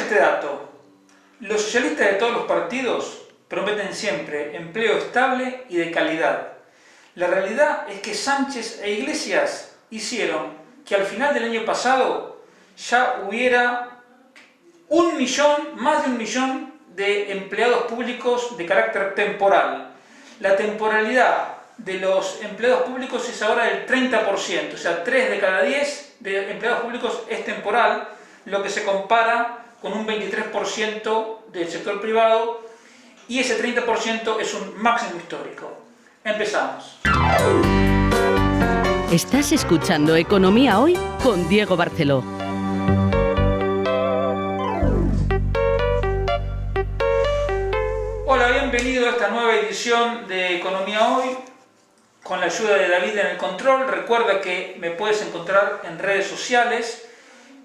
este dato. Los socialistas de todos los partidos prometen siempre empleo estable y de calidad. La realidad es que Sánchez e Iglesias hicieron que al final del año pasado ya hubiera más de un millón de empleados públicos de carácter temporal. La temporalidad de los empleados públicos es ahora del 30%, o sea, 3 de cada 10 de empleados públicos es temporal, lo que se compara con un 23% del sector privado, y ese 30% es un máximo histórico. Empezamos. Estás escuchando Economía Hoy con Diego Barceló. Hola, bienvenido a esta nueva edición de Economía Hoy, con la ayuda de David en el control. Recuerda que me puedes encontrar en redes sociales,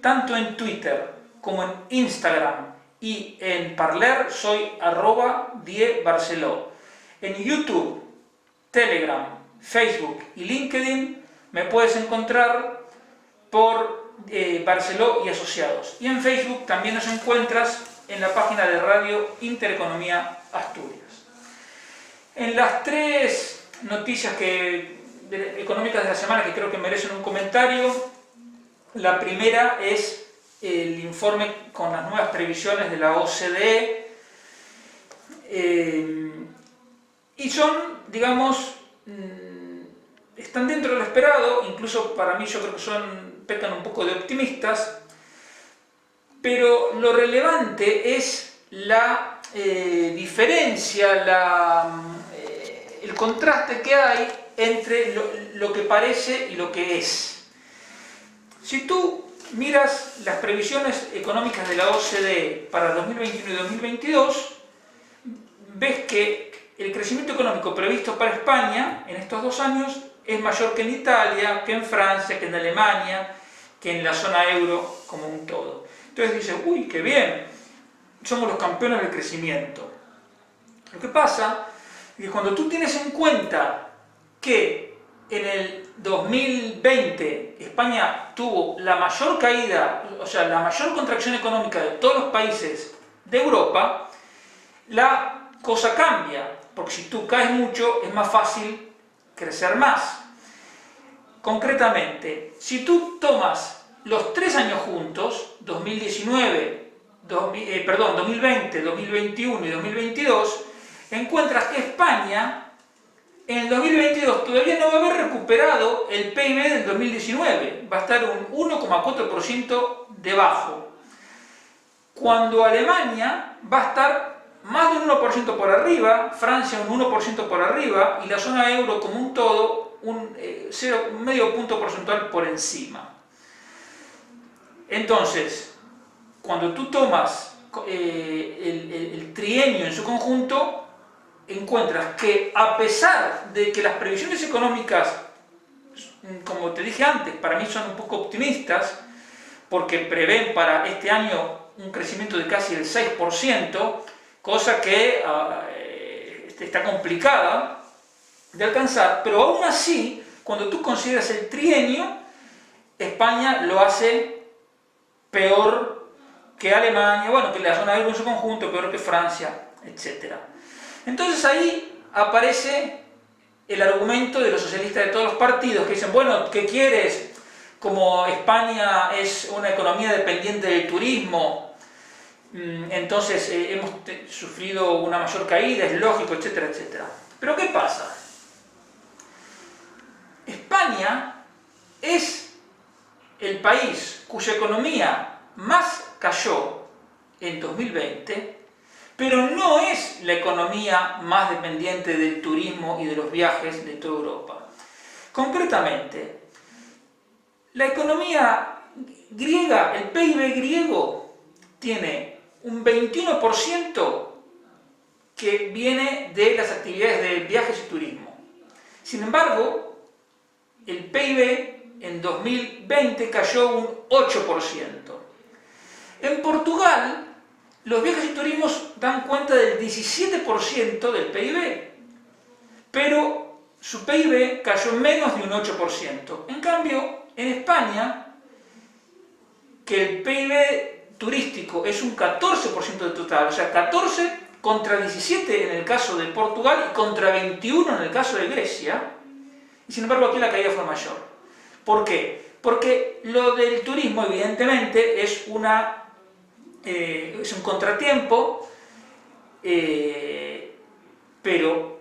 tanto en Twitter como en Instagram y en Parler, soy @diebarceló. En YouTube, Telegram, Facebook y LinkedIn me puedes encontrar por Barceló y Asociados. Y en Facebook también nos encuentras en la página de Radio Intereconomía Asturias. En las tres noticias económicas de la semana que creo que merecen un comentario, la primera es el informe con las nuevas previsiones de la OCDE, y son, digamos, están dentro de lo esperado. Incluso para mí yo creo que pecan un poco de optimistas, pero lo relevante es la diferencia, el contraste que hay entre lo que parece y lo que es. Si tú miras las previsiones económicas de la OCDE para 2021 y 2022, ves que el crecimiento económico previsto para España en estos 2 años es mayor que en Italia, que en Francia, que en Alemania, que en la zona euro como un todo. Entonces dices, uy, qué bien, somos los campeones del crecimiento. Lo que pasa es que cuando tú tienes en cuenta que en el 2020 España tuvo la mayor caída, o sea, la mayor contracción económica de todos los países de Europa, la cosa cambia, porque si tú caes mucho es más fácil crecer más. Concretamente, si tú tomas los 3 años juntos, 2020, 2021 y 2022, encuentras que España en el 2022 todavía no va a haber recuperado el PIB del 2019, va a estar un 1,4% debajo, cuando Alemania va a estar más de un 1% por arriba, Francia un 1% por arriba y la zona euro como un todo un medio punto porcentual por encima. Entonces, cuando tú tomas el trienio en su conjunto, encuentras que a pesar de que las previsiones económicas, como te dije antes, para mí son un poco optimistas, porque prevén para este año un crecimiento de casi el 6%, cosa que está complicada de alcanzar, pero aún así, cuando tú consideras el trienio, España lo hace peor que Alemania, bueno, que la zona euro en su conjunto, peor que Francia, etc. Entonces ahí aparece el argumento de los socialistas de todos los partidos, que dicen, bueno, ¿qué quieres? Como España es una economía dependiente del turismo, entonces hemos sufrido una mayor caída, es lógico, etcétera, etcétera. Pero ¿qué pasa? España es el país cuya economía más cayó en 2020, pero no es la economía más dependiente del turismo y de los viajes de toda Europa. Concretamente, la economía griega, el PIB griego, tiene un 21% que viene de las actividades de viajes y turismo. Sin embargo, el PIB en 2020 cayó un 8%. En Portugal, los viajes y turismos dan cuenta del 17% del PIB, pero su PIB cayó menos de un 8%. En cambio, en España, que el PIB turístico es un 14% del total, o sea, 14 contra 17 en el caso de Portugal y contra 21 en el caso de Grecia, y sin embargo aquí la caída fue mayor. ¿Por qué? Porque lo del turismo evidentemente es un contratiempo, pero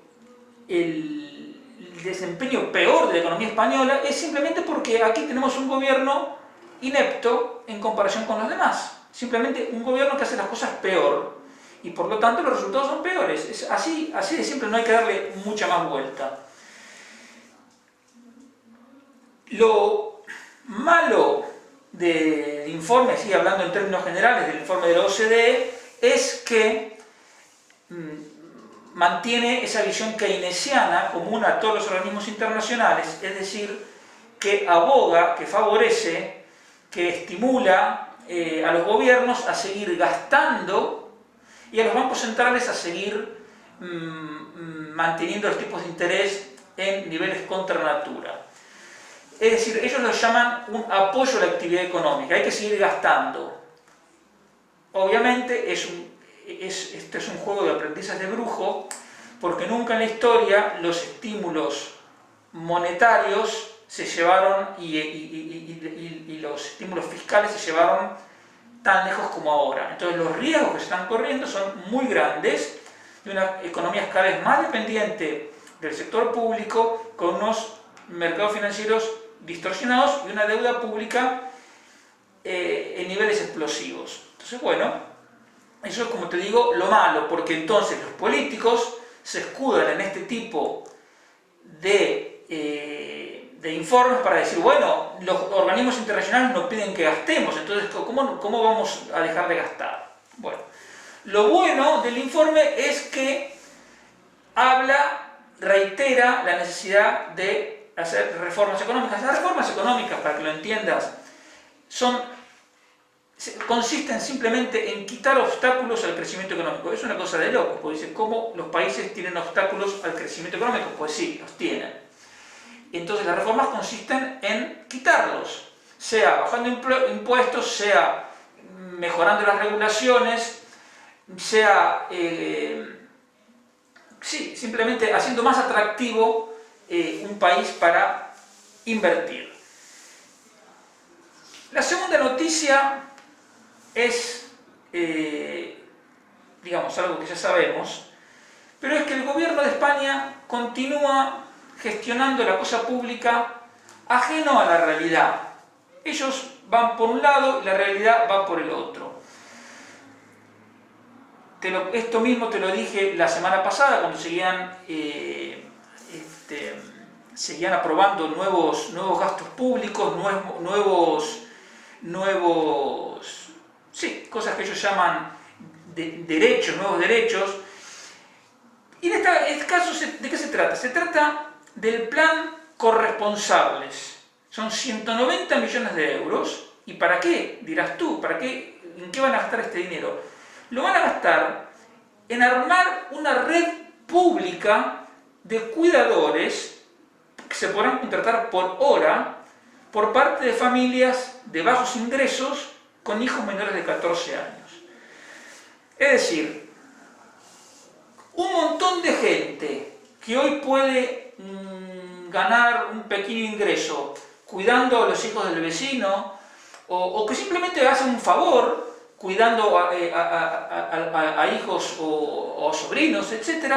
el desempeño peor de la economía española es simplemente porque aquí tenemos un gobierno inepto en comparación con los demás. Simplemente un gobierno que hace las cosas peor y por lo tanto los resultados son peores. Es así de simple, no hay que darle mucha más vuelta. Lo malo del informe, así hablando en términos generales del informe de la OCDE, es que mantiene esa visión keynesiana común a todos los organismos internacionales, es decir, que aboga, que favorece, que estimula a los gobiernos a seguir gastando y a los bancos centrales a seguir manteniendo los tipos de interés en niveles contra natura. Es decir, ellos lo llaman un apoyo a la actividad económica, hay que seguir gastando. Obviamente este es un juego de aprendices de brujo, porque nunca en la historia los estímulos monetarios se llevaron y los estímulos fiscales se llevaron tan lejos como ahora. Entonces los riesgos que se están corriendo son muy grandes de una economía cada vez más dependiente del sector público, con unos mercados financieros distorsionados y una deuda pública en niveles explosivos. Entonces, bueno, eso es, como te digo, lo malo, porque entonces los políticos se escudan en este tipo de informes para decir, bueno, los organismos internacionales nos piden que gastemos, entonces ¿cómo vamos a dejar de gastar? Bueno, lo bueno del informe es que reitera la necesidad de hacer reformas económicas. Las reformas económicas, para que lo entiendas, consisten simplemente en quitar obstáculos al crecimiento económico. Es una cosa de locos, porque dice, ¿cómo los países tienen obstáculos al crecimiento económico? Pues sí, los tienen. Entonces las reformas consisten en quitarlos, sea bajando impuestos, sea mejorando las regulaciones, sea simplemente haciendo más atractivo un país para invertir. La segunda noticia es, digamos, algo que ya sabemos, pero es que el gobierno de España continúa gestionando la cosa pública ajeno a la realidad. Ellos van por un lado y la realidad va por el otro. Esto mismo te lo dije la semana pasada, cuando seguían aprobando nuevos gastos públicos, cosas que ellos llaman derechos, nuevos derechos. Y en este caso, ¿de qué se trata? Se trata del plan corresponsables. Son 190 millones de euros. ¿Y para qué? Dirás tú, ¿en qué van a gastar este dinero? Lo van a gastar en armar una red pública de cuidadores que se podrán contratar por hora por parte de familias de bajos ingresos con hijos menores de 14 años. Es decir, un montón de gente que hoy puede ganar un pequeño ingreso cuidando a los hijos del vecino, o que simplemente hacen un favor cuidando a hijos o sobrinos, etc.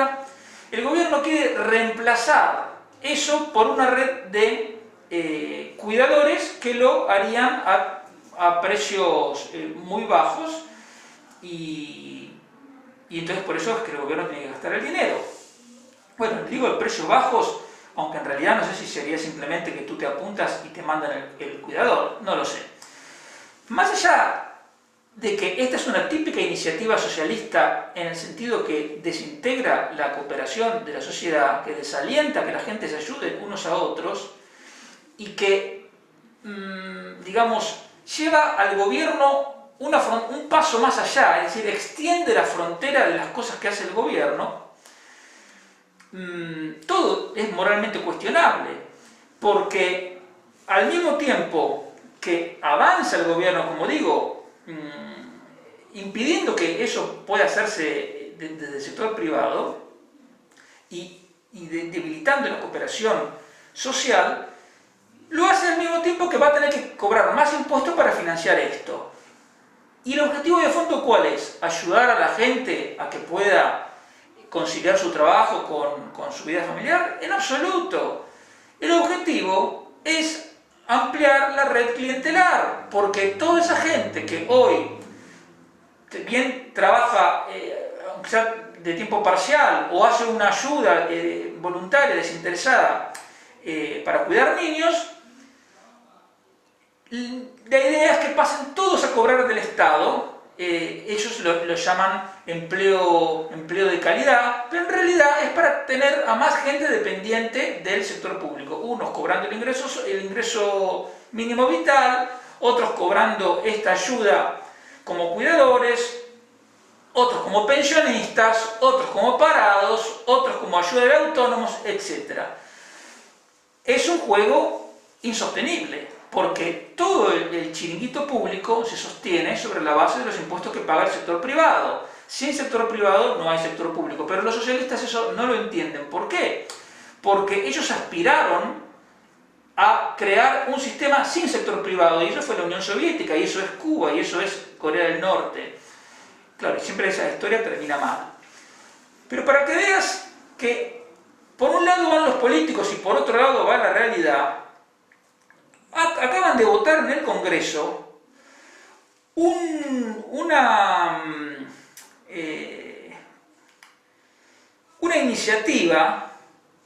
El gobierno quiere reemplazar eso por una red de cuidadores que lo harían a precios muy bajos, y entonces por eso es que el gobierno tiene que gastar el dinero. Bueno, digo de precios bajos, aunque en realidad no sé si sería simplemente que tú te apuntas y te mandan el cuidador, no lo sé. Más allá de que esta es una típica iniciativa socialista en el sentido que desintegra la cooperación de la sociedad, que desalienta que la gente se ayude unos a otros y que, digamos, lleva al gobierno un paso más allá, es decir, extiende la frontera de las cosas que hace el gobierno, todo es moralmente cuestionable, porque al mismo tiempo que avanza el gobierno, como digo, impidiendo que eso pueda hacerse desde el sector privado y debilitando la cooperación social, lo hace al mismo tiempo que va a tener que cobrar más impuestos para financiar esto. ¿Y el objetivo de fondo cuál es? ¿Ayudar a la gente a que pueda conciliar su trabajo con su vida familiar? En absoluto. El objetivo es ampliar la red clientelar, porque toda esa gente que hoy bien trabaja aunque sea de tiempo parcial o hace una ayuda voluntaria, desinteresada para cuidar niños, la idea es que pasen todos a cobrar del Estado. Ellos lo llaman empleo de calidad, pero en realidad es para tener a más gente dependiente del sector público. Unos cobrando el ingreso mínimo vital, otros cobrando esta ayuda como cuidadores, otros como pensionistas, otros como parados, otros como ayuda de autónomos, etc. Es un juego insostenible, porque todo el chiringuito público se sostiene sobre la base de los impuestos que paga el sector privado. Sin sector privado no hay sector público, pero los socialistas eso no lo entienden. ¿Por qué? Porque ellos aspiraron a crear un sistema sin sector privado, y eso fue la Unión Soviética, y eso es Cuba, y eso es Corea del Norte. Claro, siempre esa historia termina mal. Pero para que veas que por un lado van los políticos y por otro lado va la realidad, acaban de votar en el Congreso una iniciativa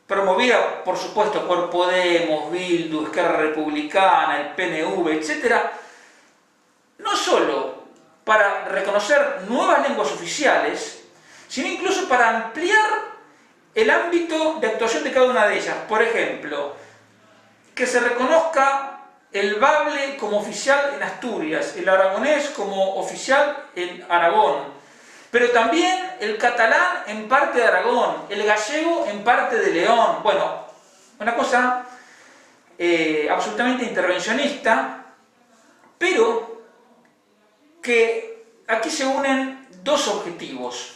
promovida, por supuesto, por Podemos, Bildu, Esquerra Republicana, el PNV, etc., no solo para reconocer nuevas lenguas oficiales, sino incluso para ampliar el ámbito de actuación de cada una de ellas. Por ejemplo, que se reconozca el bable como oficial en Asturias, el aragonés como oficial en Aragón, pero también el catalán en parte de Aragón, el gallego en parte de León. Bueno, una cosa absolutamente intervencionista, pero que aquí se unen dos objetivos.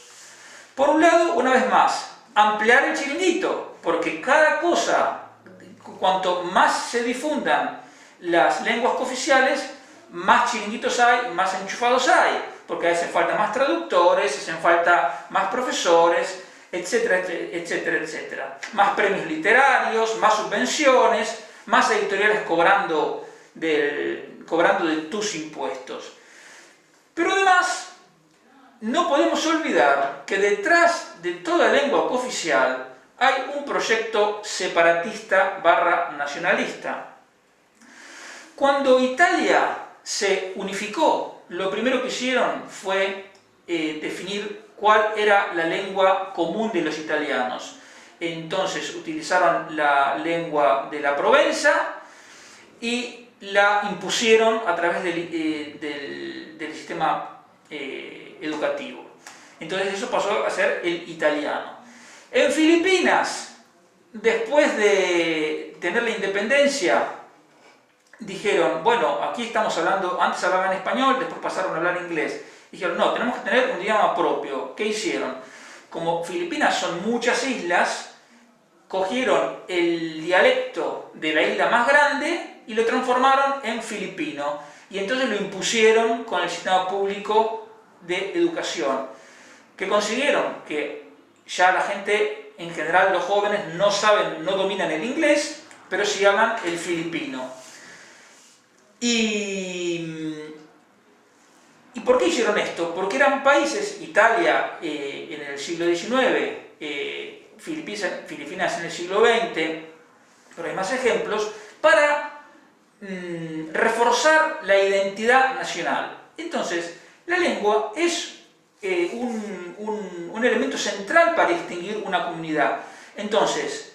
Por un lado, una vez más, ampliar el chiringuito, porque cada cosa, cuanto más se difundan las lenguas cooficiales, más chiringuitos hay, más enchufados hay, porque hacen falta más traductores, hacen falta más profesores, etcétera, etcétera, etcétera. Más premios literarios, más subvenciones, más editoriales cobrando de tus impuestos. Pero además, no podemos olvidar que detrás de toda lengua cooficial hay un proyecto separatista / nacionalista. Cuando Italia se unificó, lo primero que hicieron fue definir cuál era la lengua común de los italianos. Entonces utilizaron la lengua de la Provenza y la impusieron a través del sistema educativo. Entonces eso pasó a ser el italiano. En Filipinas, después de tener la independencia, dijeron, bueno, aquí estamos hablando, antes hablaban español, después pasaron a hablar inglés. Dijeron, no, tenemos que tener un idioma propio. ¿Qué hicieron? Como Filipinas son muchas islas, cogieron el dialecto de la isla más grande y lo transformaron en filipino. Y entonces lo impusieron con el sistema público de educación. ¿Qué consiguieron? Que ya la gente, en general los jóvenes, no dominan el inglés, pero sí hablan el filipino. ¿Y por qué hicieron esto? Porque eran países, Italia en el siglo XIX, Filipinas en el siglo XX, pero hay más ejemplos, para reforzar la identidad nacional. Entonces, la lengua es un elemento central para distinguir una comunidad. Entonces,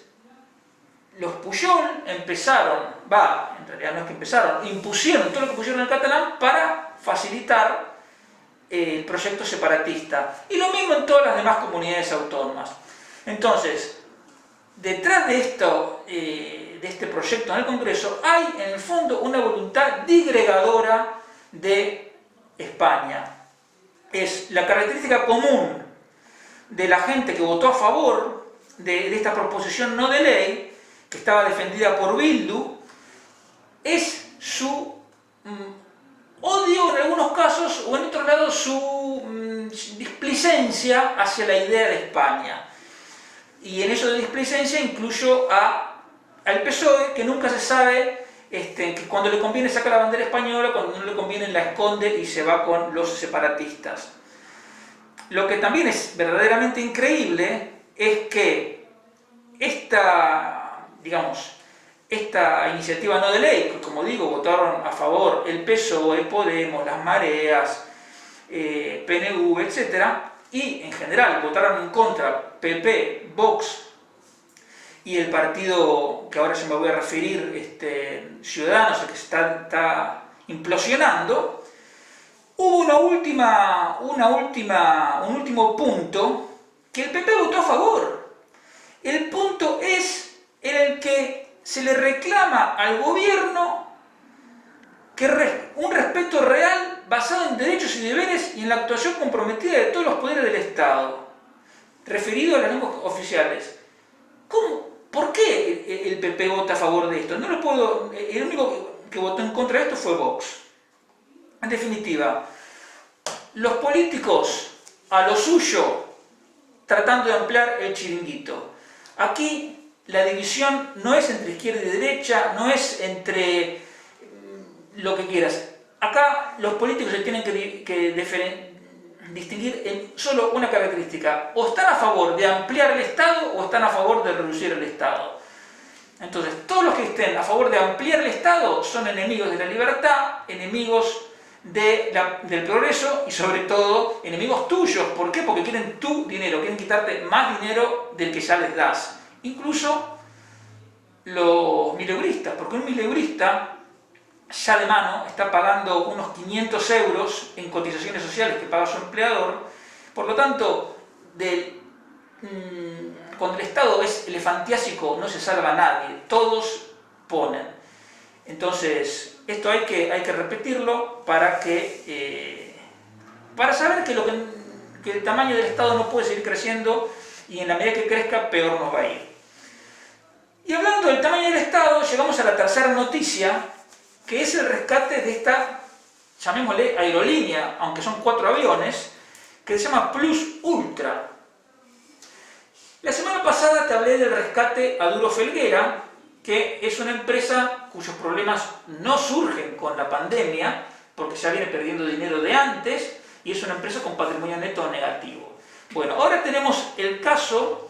los Pujol empezaron, en realidad no es que empezaron, impusieron todo lo que pusieron en catalán para facilitar el proyecto separatista. Y lo mismo en todas las demás comunidades autónomas. Entonces, detrás de este proyecto en el Congreso hay en el fondo una voluntad disgregadora de España. es la característica común de la gente que votó a favor de esta proposición no de ley, que estaba defendida por Bildu, es su odio en algunos casos, o en otros lados su displicencia hacia la idea de España. Y en eso de displicencia incluyo al PSOE, que nunca se sabe, que cuando le conviene saca la bandera española, cuando no le conviene la esconde y se va con los separatistas. Lo que también es verdaderamente increíble es que esta iniciativa no de ley, que como digo, votaron a favor el PSOE, Podemos, Las Mareas, PNV, etc., y en general votaron en contra PP, Vox y el partido que ahora se me voy a referir, Ciudadanos, el que está implosionando. Hubo un último punto que el PP votó a favor. El punto es en el que se le reclama al gobierno un respeto real basado en derechos y deberes y en la actuación comprometida de todos los poderes del Estado, referido a las lenguas oficiales. ¿Cómo? ¿Por qué el PP vota a favor de esto? El único que votó en contra de esto fue Vox. En definitiva, los políticos a lo suyo, tratando de ampliar el chiringuito. Aquí la división no es entre izquierda y derecha, no es entre lo que quieras. Acá los políticos se tienen que distinguir en solo una característica: o están a favor de ampliar el Estado o están a favor de reducir el Estado. Entonces, todos los que estén a favor de ampliar el Estado son enemigos de la libertad, enemigos del progreso y sobre todo enemigos tuyos. ¿Por qué? Porque quieren tu dinero, quieren quitarte más dinero del que ya les das. Incluso los mileuristas, porque un mileurista ya de mano está pagando unos 500 euros en cotizaciones sociales que paga su empleador. Por lo tanto, cuando el Estado es elefantiásico no se salva a nadie, todos ponen. Entonces, esto hay que repetirlo para saber que el tamaño del Estado no puede seguir creciendo y en la medida que crezca, peor nos va a ir. Y hablando del tamaño del Estado, llegamos a la tercera noticia, que es el rescate de esta, llamémosle aerolínea, aunque son 4 aviones, que se llama Plus Ultra. La semana pasada te hablé del rescate a Duro Felguera, que es una empresa cuyos problemas no surgen con la pandemia, porque ya viene perdiendo dinero de antes, y es una empresa con patrimonio neto negativo. Bueno, ahora tenemos el caso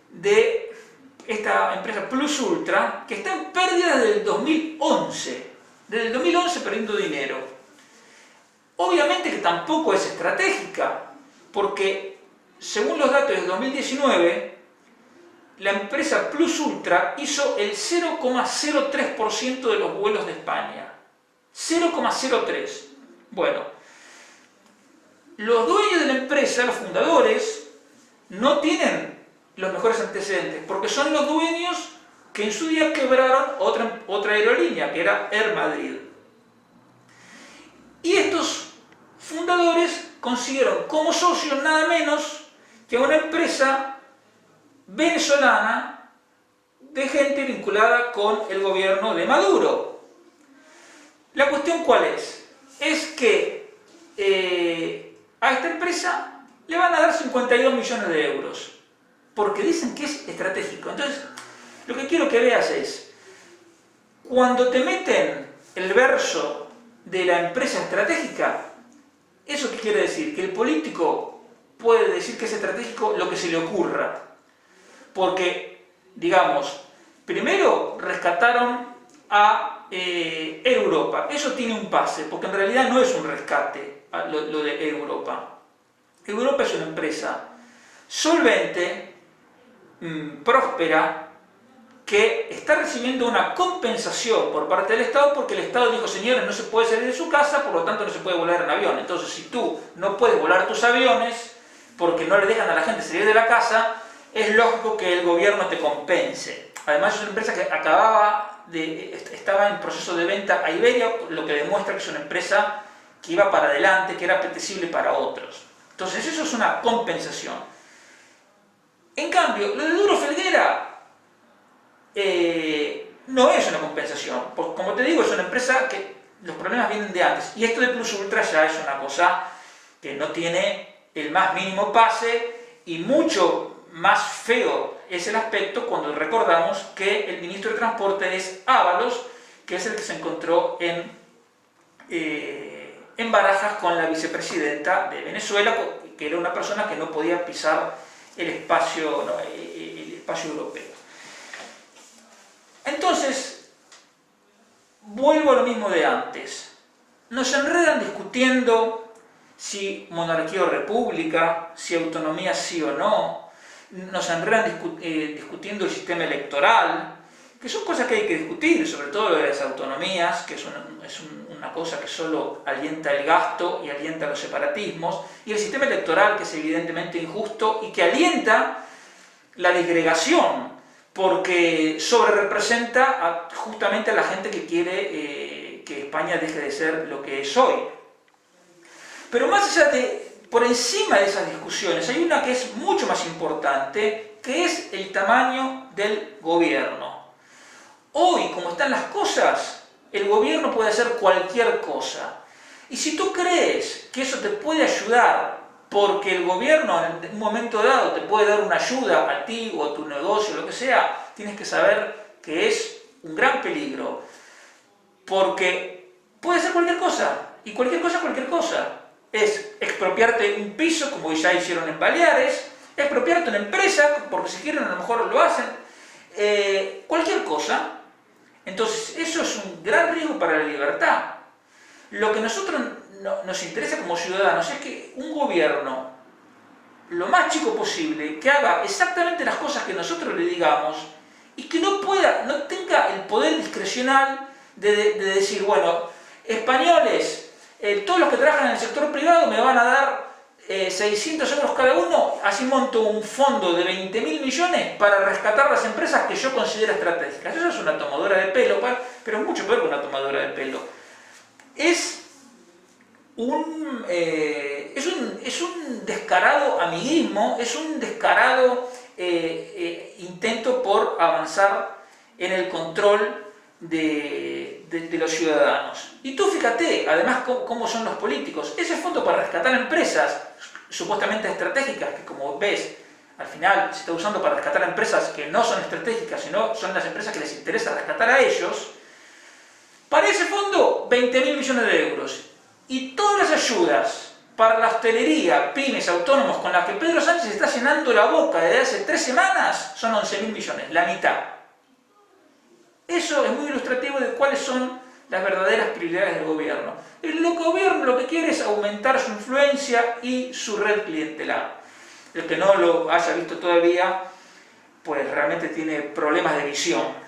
de esta empresa Plus Ultra, que está en pérdida desde el 2011. Desde el 2011 perdiendo dinero. Obviamente que tampoco es estratégica, porque según los datos del 2019, la empresa Plus Ultra hizo el 0,03% de los vuelos de España. 0,03%. Bueno, los dueños de la empresa, los fundadores, no tienen los mejores antecedentes, porque son los dueños que en su día quebraron otra aerolínea, que era Air Madrid. Y estos fundadores consiguieron como socios nada menos que a una empresa venezolana de gente vinculada con el gobierno de Maduro. La cuestión ¿cuál es? Es que a esta empresa le van a dar 52 millones de euros, porque dicen que es estratégico. Entonces, lo que quiero que veas es, cuando te meten el verso de la empresa estratégica, ¿eso qué quiere decir? Que el político puede decir que es estratégico lo que se le ocurra. Porque, digamos, primero rescataron a Air Europa. Eso tiene un pase, porque en realidad no es un rescate lo de Air Europa. Air Europa es una empresa solvente, próspera, que está recibiendo una compensación por parte del Estado, porque el Estado dijo: señores, no se puede salir de su casa, por lo tanto no se puede volar en avión. Entonces, si tú no puedes volar tus aviones porque no le dejan a la gente salir de la casa, es lógico que el gobierno te compense. Además, es una empresa que estaba en proceso de venta a Iberia, lo que demuestra que es una empresa que iba para adelante, que era apetecible para otros. Entonces eso es una compensación. En cambio, lo de Duro Felguera no es una compensación, porque como te digo, es una empresa que los problemas vienen de antes. Y esto de Plus Ultra ya es una cosa que no tiene el más mínimo pase, y mucho más feo es el aspecto cuando recordamos que el ministro de Transporte es Ábalos, que es el que se encontró en barajas con la vicepresidenta de Venezuela, que era una persona que no podía pisar el espacio europeo. Entonces, vuelvo a lo mismo de antes. Nos enredan discutiendo si monarquía o república, si autonomía sí o no. Nos enredan discutiendo el sistema electoral, que son cosas que hay que discutir, sobre todo lo de las autonomías, que es una cosa que solo alienta el gasto y alienta los separatismos, y el sistema electoral, que es evidentemente injusto y que alienta la disgregación, porque sobrerepresenta justamente a la gente que quiere que España deje de ser lo que es hoy. Pero más allá por encima de esas discusiones, hay una que es mucho más importante, que es el tamaño del gobierno. Hoy, como están las cosas, el gobierno puede hacer cualquier cosa. Y si tú crees que eso te puede ayudar, porque el gobierno en un momento dado te puede dar una ayuda a ti o a tu negocio, lo que sea, tienes que saber que es un gran peligro. Porque puede ser cualquier cosa, y cualquier cosa es cualquier cosa. Es expropiarte un piso, como ya hicieron en Baleares, expropiarte una empresa, porque si quieren a lo mejor lo hacen, cualquier cosa. Entonces eso es un gran riesgo para la libertad. Lo que a nosotros nos interesa como ciudadanos es que un gobierno, lo más chico posible, que haga exactamente las cosas que nosotros le digamos, y que no tenga el poder discrecional de decir, bueno, españoles, todos los que trabajan en el sector privado me van a dar 600 euros cada uno, así monto un fondo de 20.000 millones para rescatar las empresas que yo considero estratégicas. Eso es una tomadura de pelo, pero es mucho peor que una tomadura de pelo. Es un descarado amiguismo, es un descarado intento por avanzar en el control de los ciudadanos. Y tú fíjate, además, cómo son los políticos. Ese fondo para rescatar empresas supuestamente estratégicas, que como ves, al final se está usando para rescatar empresas que no son estratégicas, sino son las empresas que les interesa rescatar a ellos. Para ese fondo, 20.000 millones de euros. Y todas las ayudas para la hostelería, pymes, autónomos, con las que Pedro Sánchez está llenando la boca desde hace 3 semanas, son 11.000 millones, la mitad. Eso es muy ilustrativo de cuáles son las verdaderas prioridades del gobierno. El gobierno lo que quiere es aumentar su influencia y su red clientelar. El que no lo haya visto todavía, pues realmente tiene problemas de visión.